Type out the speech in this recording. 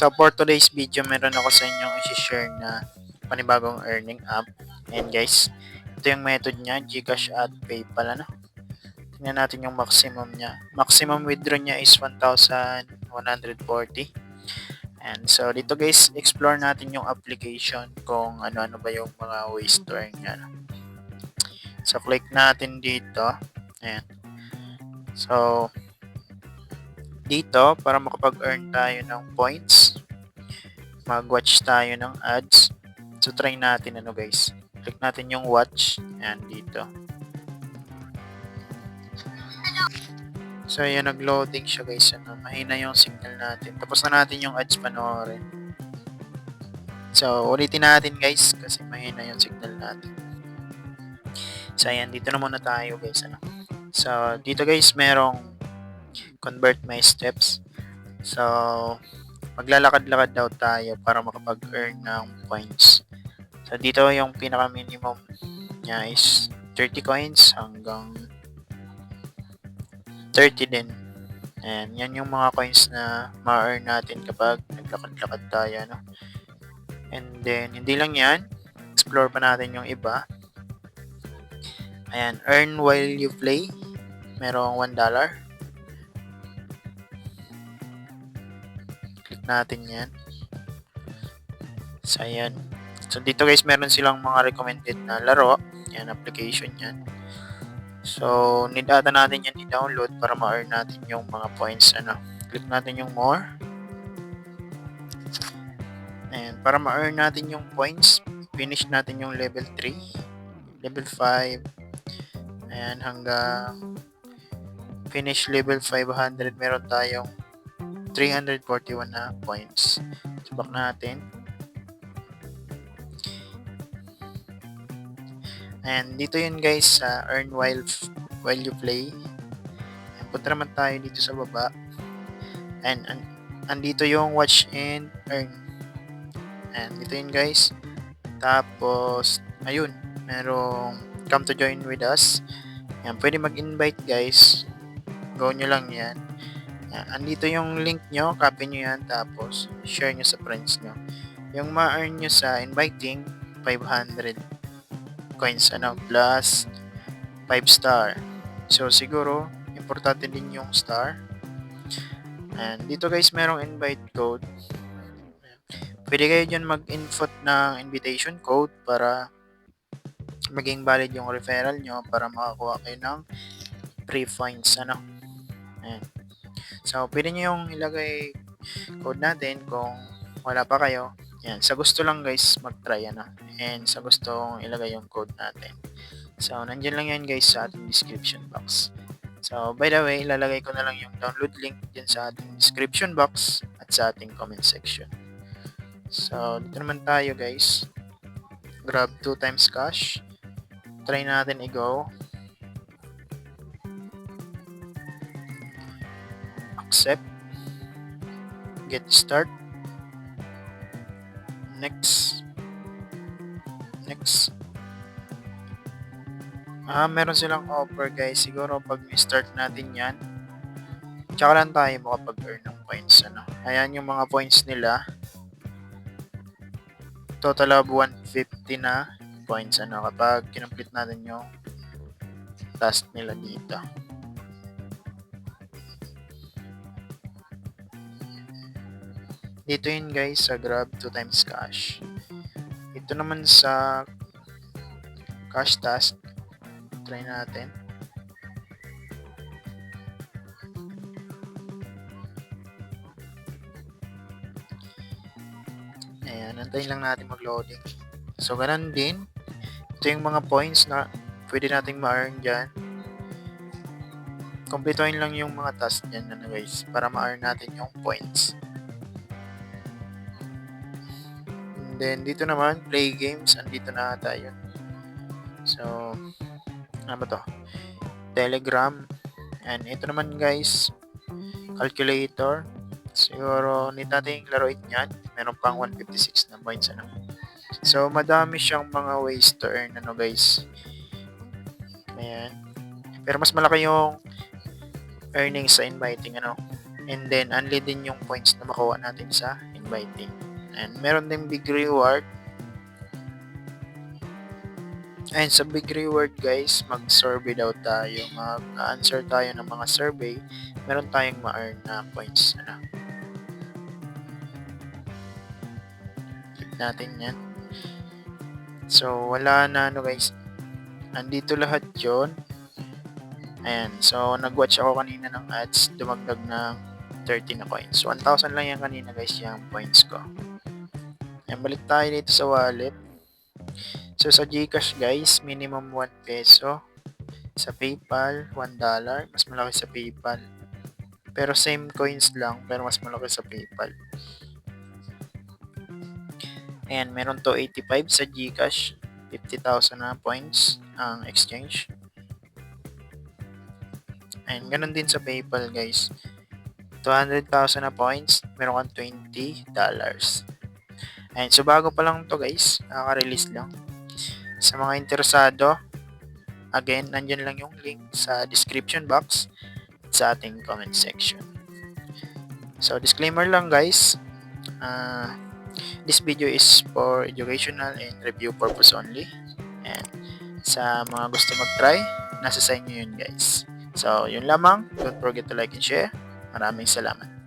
So for today's video, meron ako sa inyong i-share na panibagong earning app. And guys, ito yung method niya, GCash at PayPal. Ano? Tingnan natin yung maximum niya. Maximum withdraw niya is 1,140. And so dito guys, explore natin yung application kung ano-ano ba yung mga ways to earn niya. So click natin dito. Ayan. So dito, para makapag-earn tayo ng points, mag-watch tayo ng ads. So try natin ano guys. Click natin yung watch. Ayan dito. So ayan, nag-loading siya guys. Ano, mahina yung signal natin. Tapos na natin yung ads panoorin. So ulitin natin guys kasi mahina yung signal natin. So ayan, dito na muna tayo guys. Ano. So dito guys, merong convert my steps. So maglalakad-lakad daw tayo para makapag-earn ng points. So dito yung pinaka-minimum niya is 30 coins hanggang 30 din. And yan yung mga coins na ma-earn natin kapag naglakad-lakad tayo. No? And then, hindi lang yan. Explore pa natin yung iba. Ayan, earn while you play. Merong $1. Click natin yan. So, ayan. So, dito guys, meron silang mga recommended na laro. Yan, application yan. So, need ata natin yan i-download para ma-earn natin yung mga points. Ano. Click natin yung more. And para ma-earn natin yung points, finish natin yung level 3, level 5, ayan, hanggang finish level 500, meron tayong 341 na points. Subak natin. And dito yun guys, sa earn while you play. And punta naman tayo dito sa baba. And andito yung watch and earn. And dito yun guys. Tapos, ayun, merong come to join with us. Yan, pwede mag-invite guys. Go nyo lang yan. Yan, andito yung link nyo, copy nyo yan, tapos share nyo sa friends nyo. Yung ma-earn nyo sa inviting, 500 coins, ano, plus 5 star. So, siguro, importante din yung star. And dito guys, merong invite code. Pwede kayo dyan mag-input ng invitation code para maging valid yung referral nyo para makakuha kayo ng free points. Ano? Ayan. So, pwede nyo yung ilagay code natin kung wala pa kayo. Yan. Sa gusto lang guys, mag-try. Ano? And sa gusto ilagay yung code natin. So, nandyan lang yan guys sa ating description box. So, by the way, ilalagay ko na lang yung download link dyan sa ating description box at sa ating comment section. So, dito naman tayo guys. Grab 2 times cash. Try natin i-go. Accept. Get start. Next. Next. Meron silang offer guys. Siguro pag start natin yan, tsaka lang tayo makapag-earn ng points. Ano? Ayan yung mga points nila. Total of 150 na points. Ano? Kapag kinumplete natin yung task nila dito. Dito yun guys sa Grab 2 times cash. Ito naman sa cash task. Try natin. Ayan, antayin lang natin mag-loading. So, ganun din. Ito yung mga points na pwede nating ma-earn dyan. Kompletuhin lang yung mga task dyan na guys para ma-earn natin yung points. And then, dito naman, play games. Andito na tayo. So, ano ba to? Telegram. And ito naman guys, calculator. Siguro, need natin laruin yan. Meron pang 156 na points. Ano? So, madami siyang mga ways to earn. Ano guys? Ayan. Pero mas malaki yung earnings sa inviting. Ano? And then, unli din yung points na makuha natin sa inviting. And meron ding big reward. And sa big reward guys, mag-survey daw tayo. Mag-answer tayo ng mga survey. Meron tayong ma-earn na points. Keep natin yan. So, wala na guys. Nandito lahat yon. Ayan. So, nag-watch ako kanina ng ads. Dumagdag ng 30 na coins. 1,000 lang yan kanina guys, yung points ko. Ayan, balik tayo dito sa wallet. So, sa GCash guys, minimum 1 peso. Sa PayPal, $1. Mas malaki sa PayPal. Pero same coins lang, pero mas malaki sa PayPal. Ayan, meron to 85 sa GCash. 50,000 na points ang exchange. And ganun din sa PayPal guys. 200,000 na points, meron kang $20. And so bago pa lang to guys, nakaka-release lang. Sa mga interesado, again, nandyan lang yung link sa description box at sa ating comment section. So disclaimer lang guys, this video is for educational and review purpose only. And sa mga gusto mag-try, nasa sa inyo yun guys. So yun lamang, don't forget to like and share. Maraming salamat.